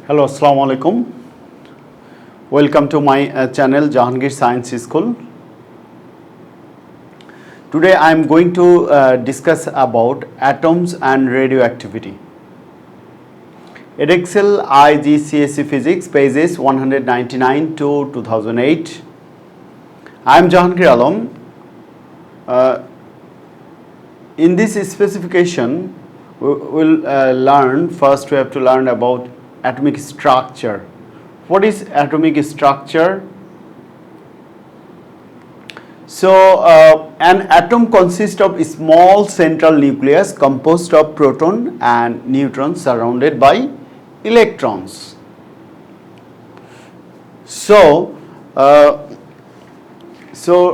Hello, Assalamu alaikum. Welcome to my channel Jahangir'S Science School. Today I am going to discuss about atoms and radioactivity. Edexcel IGCSE Physics pages 199 to 2008. I am Jahangir Alam. In this specification, we will learn, first we have to learn about atomic structure. What is atomic structure? So, an atom consists of a small central nucleus composed of proton and neutrons surrounded by electrons. So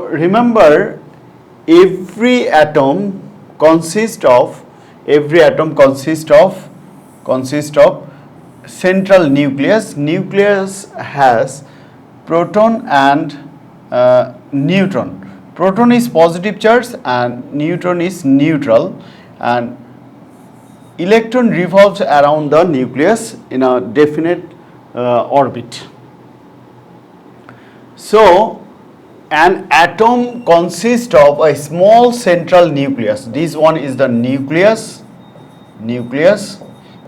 remember, every atom consists of central nucleus. Nucleus has proton and neutron. Proton is positive charge and neutron is neutral, and electron revolves around the nucleus in a definite orbit. So an atom consists of a small central nucleus. This one is the nucleus.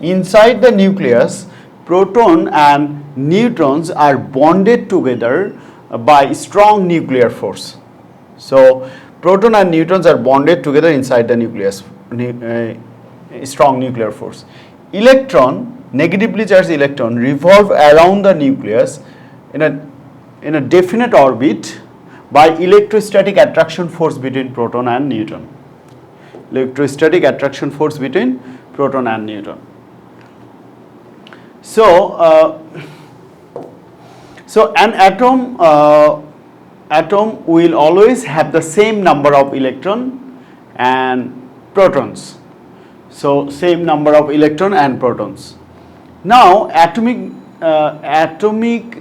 Inside the nucleus, proton and neutrons are bonded together by strong nuclear force. So proton and neutrons are bonded together inside the nucleus, strong nuclear force. Electron, negatively charged electron, revolve around the nucleus in a definite orbit by electrostatic attraction force between proton and neutron. Electrostatic attraction force between proton and neutron. So an atom will always have the same number of electron and protons. So same number of electron and protons. Now atomic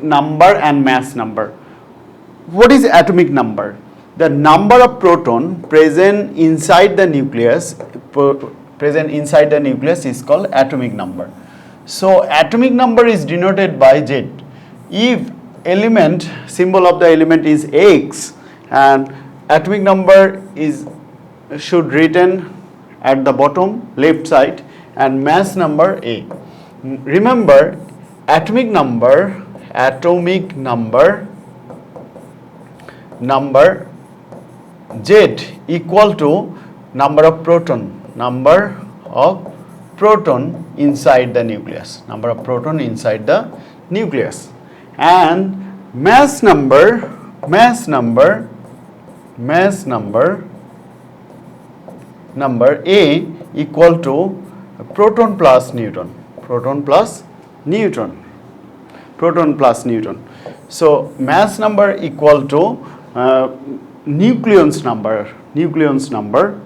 number and mass number. What is atomic number? The number of proton present inside the nucleus is called atomic number. So atomic number is denoted by Z. If element, symbol of the element is X, and atomic number should written at the bottom left side, and mass number A. Remember, atomic number Z equal to number of proton inside the nucleus, and mass number A equal to proton plus neutron. So mass number equal to nucleons number